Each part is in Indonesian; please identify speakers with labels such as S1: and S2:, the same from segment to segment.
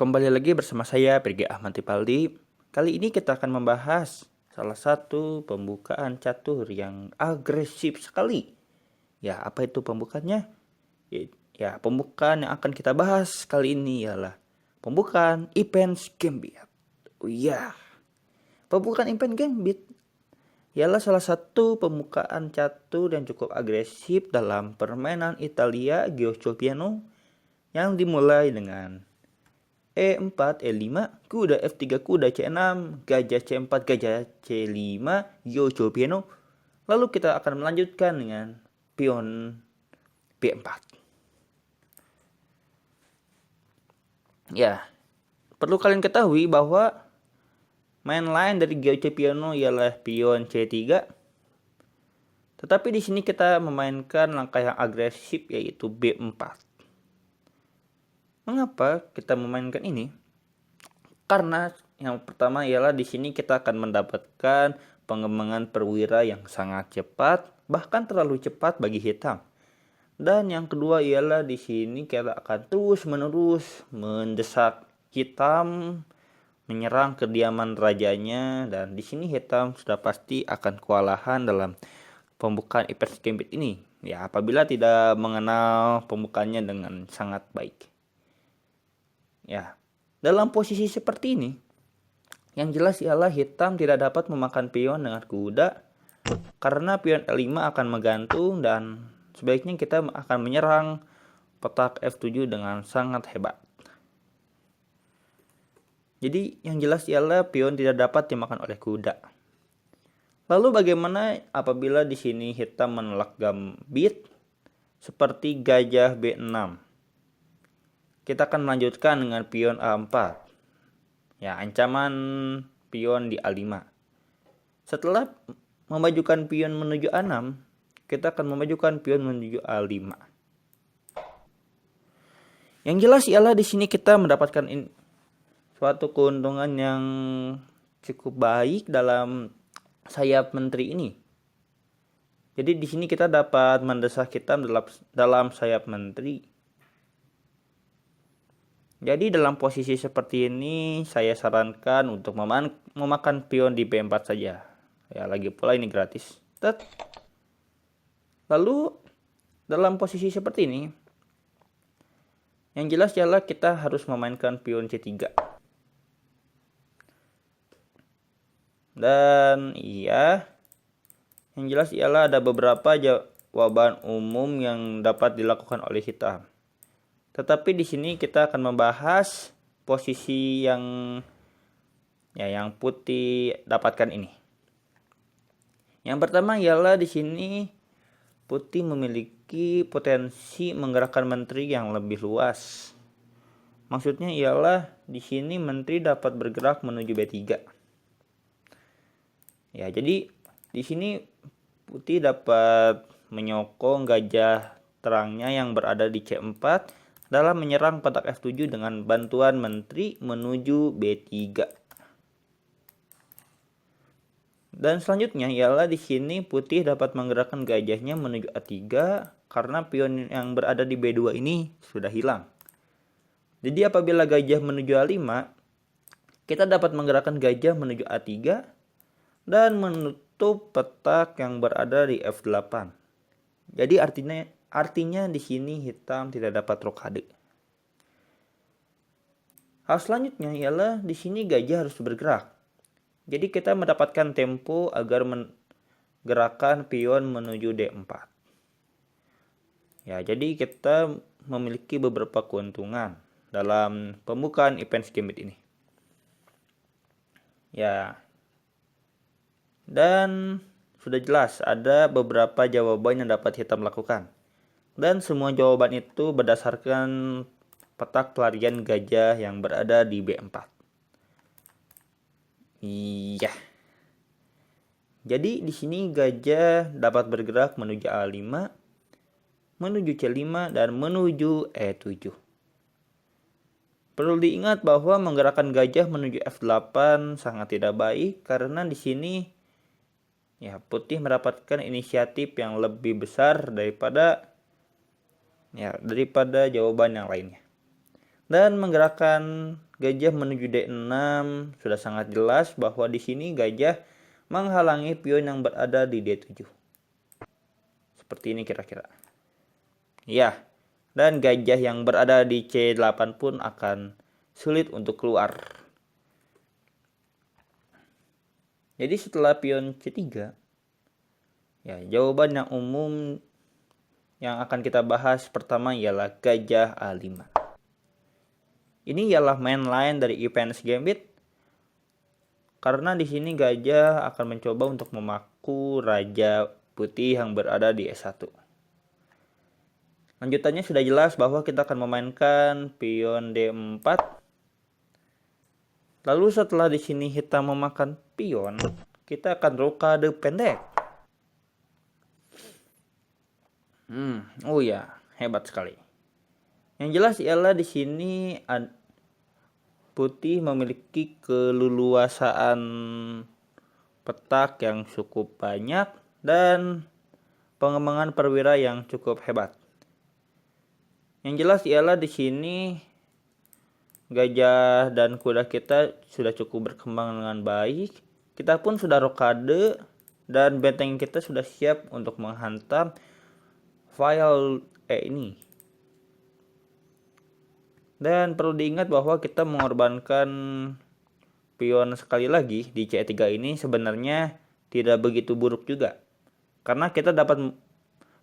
S1: Kembali lagi bersama saya, Pirgi Ahmad Tipaldi. Kali ini kita akan membahas salah satu pembukaan catur yang agresif sekali. Ya, apa itu pembukaannya? Ya, pembukaan yang akan kita bahas kali ini ialah pembukaan Event Gambit. Oh iya, pembukaan Event Gambit ialah salah satu pembukaan catur yang cukup agresif dalam permainan Italia Giocho Piano yang dimulai dengan E4, E5, kuda F3, kuda C6, gajah C4, gajah C5, Giocho Piano. Lalu kita akan melanjutkan dengan pion B4. Ya, perlu kalian ketahui bahwa main lain dari Giocho Piano ialah pion C3. Tetapi di sini kita memainkan langkah yang agresif yaitu B4. Mengapa kita memainkan ini? Karena yang pertama ialah di sini kita akan mendapatkan pengembangan perwira yang sangat cepat, bahkan terlalu cepat bagi hitam. Dan yang kedua ialah di sini kita akan terus-menerus mendesak hitam menyerang kediaman rajanya, dan di sini hitam sudah pasti akan kewalahan dalam pembukaan Event Gambit ini. Ya, apabila tidak mengenal pembukaannya dengan sangat baik. Ya, dalam posisi seperti ini, yang jelas ialah hitam tidak dapat memakan pion dengan kuda karena pion L5 akan menggantung dan sebaiknya kita akan menyerang petak F7 dengan sangat hebat. Jadi yang jelas ialah pion tidak dapat dimakan oleh kuda. Lalu bagaimana apabila di sini hitam menolak gambit seperti gajah B6? Kita akan melanjutkan dengan pion A4. Ya, ancaman pion di A5. Setelah memajukan pion menuju A6, kita akan memajukan pion menuju A5. Yang jelas ialah di sini kita mendapatkan suatu keuntungan yang cukup baik dalam sayap menteri ini. Jadi di sini kita dapat mendesak hitam dalam sayap menteri. Jadi dalam posisi seperti ini saya sarankan untuk memakan pion di B4 saja. Ya, lagi pula ini gratis. Lalu dalam posisi seperti ini, yang jelas ialah kita harus memainkan pion C3. Dan iya, yang jelas ialah ada beberapa jawaban umum yang dapat dilakukan oleh hitam. Tetapi di sini kita akan membahas posisi yang putih dapatkan ini. Yang pertama ialah di sini putih memiliki potensi menggerakkan menteri yang lebih luas. Maksudnya ialah di sini menteri dapat bergerak menuju B3. Ya, jadi di sini putih dapat menyokong gajah terangnya yang berada di C4 dalam menyerang petak F7 dengan bantuan menteri menuju B3. Dan selanjutnya ialah di sini putih dapat menggerakkan gajahnya menuju A3 karena pion yang berada di B2 ini sudah hilang. Jadi apabila gajah menuju A5, kita dapat menggerakkan gajah menuju A3 dan menutup petak yang berada di F8. Jadi artinya di sini hitam tidak dapat rokade. Hal selanjutnya ialah di sini gajah harus bergerak. Jadi kita mendapatkan tempo agar menggerakkan pion menuju D4. Ya, jadi kita memiliki beberapa keuntungan dalam pembukaan Event Gambit ini. Ya. Dan sudah jelas ada beberapa jawaban yang dapat hitam lakukan. Dan semua jawaban itu berdasarkan petak pelarian gajah yang berada di B4. Iya. Jadi di sini gajah dapat bergerak menuju A5, menuju C5 dan menuju E7. Perlu diingat bahwa menggerakkan gajah menuju F8 sangat tidak baik karena di sini putih mendapatkan inisiatif yang lebih besar daripada jawaban yang lainnya. Dan menggerakkan gajah menuju D6 sudah sangat jelas bahwa di sini gajah menghalangi pion yang berada di D7. Seperti ini kira-kira. Ya, dan gajah yang berada di C8 pun akan sulit untuk keluar. Jadi setelah pion C3, ya jawaban yang umum yang akan kita bahas pertama ialah gajah A5. Ini ialah main line dari Ivan's Gambit. Karena di sini gajah akan mencoba untuk memaku raja putih yang berada di S1. Lanjutannya sudah jelas bahwa kita akan memainkan pion D4. Lalu setelah di sini hitam memakan pion, kita akan rokade pendek. Oh ya, hebat sekali. Yang jelas ialah di sini putih memiliki keleluasaan petak yang cukup banyak dan pengembangan perwira yang cukup hebat. Yang jelas ialah di sini gajah dan kuda kita sudah cukup berkembang dengan baik. Kita pun sudah rokade dan benteng kita sudah siap untuk menghantam file ini. Dan perlu diingat bahwa kita mengorbankan pion sekali lagi di C3 ini sebenarnya tidak begitu buruk juga. Karena kita dapat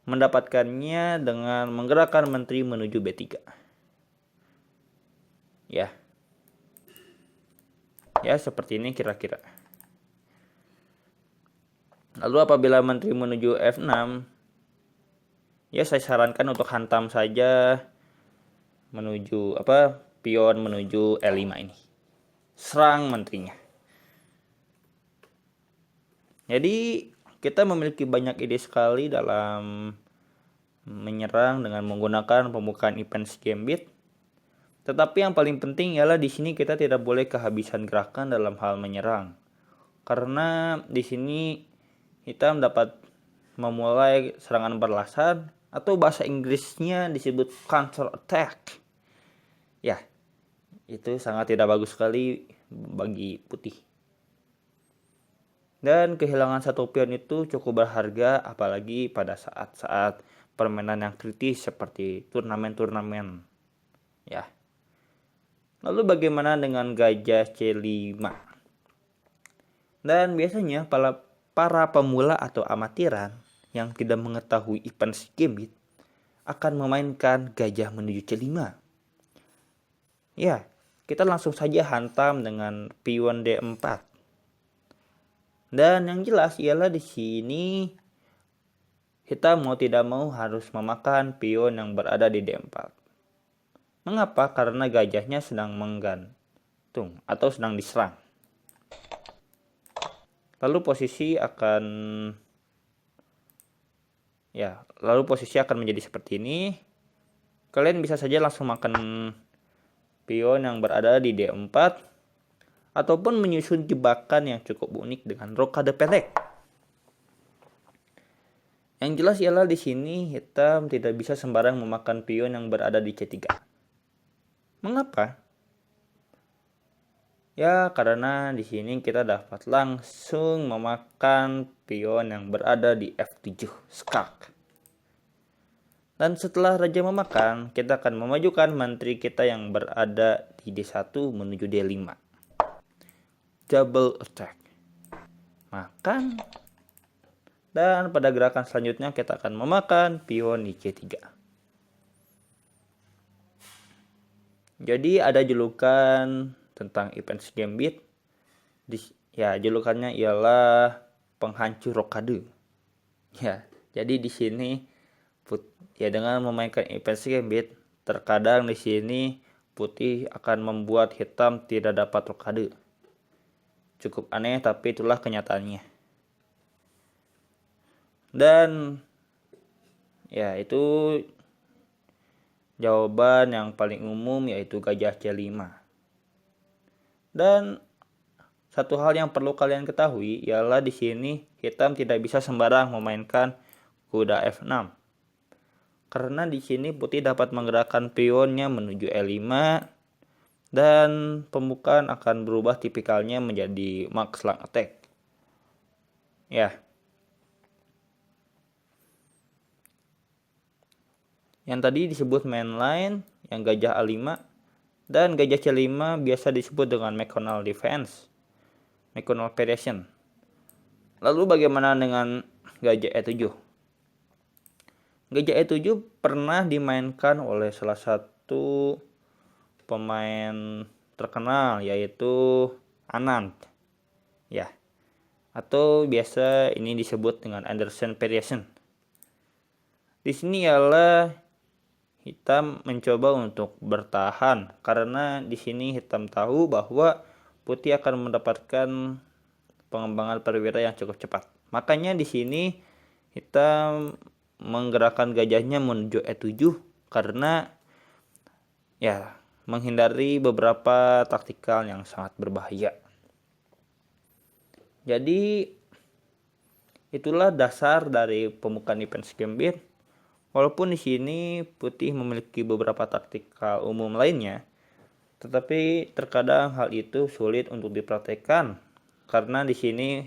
S1: mendapatkannya dengan menggerakkan menteri menuju B3. Ya. Ya, seperti ini kira-kira. Lalu apabila menteri menuju F6, ya saya sarankan untuk hantam saja menuju pion menuju L5 ini. Serang menterinya. Jadi kita memiliki banyak ide sekali dalam menyerang dengan menggunakan pembukaan Ivan's Gambit. Tetapi yang paling penting ialah di sini kita tidak boleh kehabisan gerakan dalam hal menyerang. Karena di sini hitam dapat memulai serangan berlasan atau bahasa Inggrisnya disebut counter attack. Ya, itu sangat tidak bagus sekali bagi putih. Dan kehilangan satu pion itu cukup berharga apalagi pada saat-saat permainan yang kritis seperti turnamen-turnamen. Ya. Lalu bagaimana dengan gajah C5? Dan biasanya para pemula atau amatiran yang tidak mengetahui Ivan's Gambit akan memainkan gajah menuju C5. Ya, kita langsung saja hantam dengan pion D4. Dan yang jelas ialah di sini hitam mau tidak mau harus memakan pion yang berada di D4. Mengapa? Karena gajahnya sedang menggantung atau sedang diserang. Lalu posisi akan menjadi seperti ini. Kalian bisa saja langsung makan pion yang berada di D4 ataupun menyusun jebakan yang cukup unik dengan rokade pendek. Yang jelas ialah di sini hitam tidak bisa sembarang memakan pion yang berada di C3. Mengapa? Ya, karena di sini kita dapat langsung memakan pion yang berada di F7 skak. Dan setelah raja memakan, kita akan memajukan menteri kita yang berada di D1 menuju D5. Double attack. Makan. Dan pada gerakan selanjutnya kita akan memakan pion di C3. Jadi ada julukan tentang Ivan's Gambit. Julukannya ialah penghancur rokade. Ya, jadi di sini dengan memainkan Ivan's Gambit, terkadang di sini putih akan membuat hitam tidak dapat rokade. Cukup aneh tapi itulah kenyataannya. Dan ya itu jawaban yang paling umum yaitu gajah C5. Dan satu hal yang perlu kalian ketahui ialah di sini hitam tidak bisa sembarang memainkan kuda F6. Karena di sini putih dapat menggerakkan pionnya menuju E5 dan pembukaan akan berubah tipikalnya menjadi max lang attack. Ya. Yang tadi disebut mainline, yang gajah A5 dan gajah C5 biasa disebut dengan McConnell defense, McConnell variation. Lalu bagaimana dengan gajah E7? Gajah E7 pernah dimainkan oleh salah satu pemain terkenal, yaitu Anand. Ya. Atau biasa ini disebut dengan Anderson variation. Di sini ialah hitam mencoba untuk bertahan karena di sini hitam tahu bahwa putih akan mendapatkan pengembangan perwira yang cukup cepat. Makanya di sini hitam menggerakkan gajahnya menuju E7 karena ya menghindari beberapa taktikal yang sangat berbahaya. Jadi itulah dasar dari pembukaan defense gambit. Walaupun di sini putih memiliki beberapa taktikal umum lainnya, tetapi terkadang hal itu sulit untuk dipraktekkan karena di sini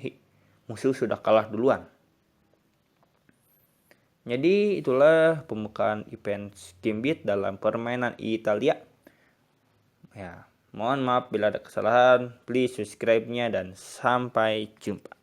S1: musuh sudah kalah duluan. Jadi itulah pembukaan event gambit dalam permainan Italia. Ya, mohon maaf bila ada kesalahan. Please subscribe-nya dan sampai jumpa.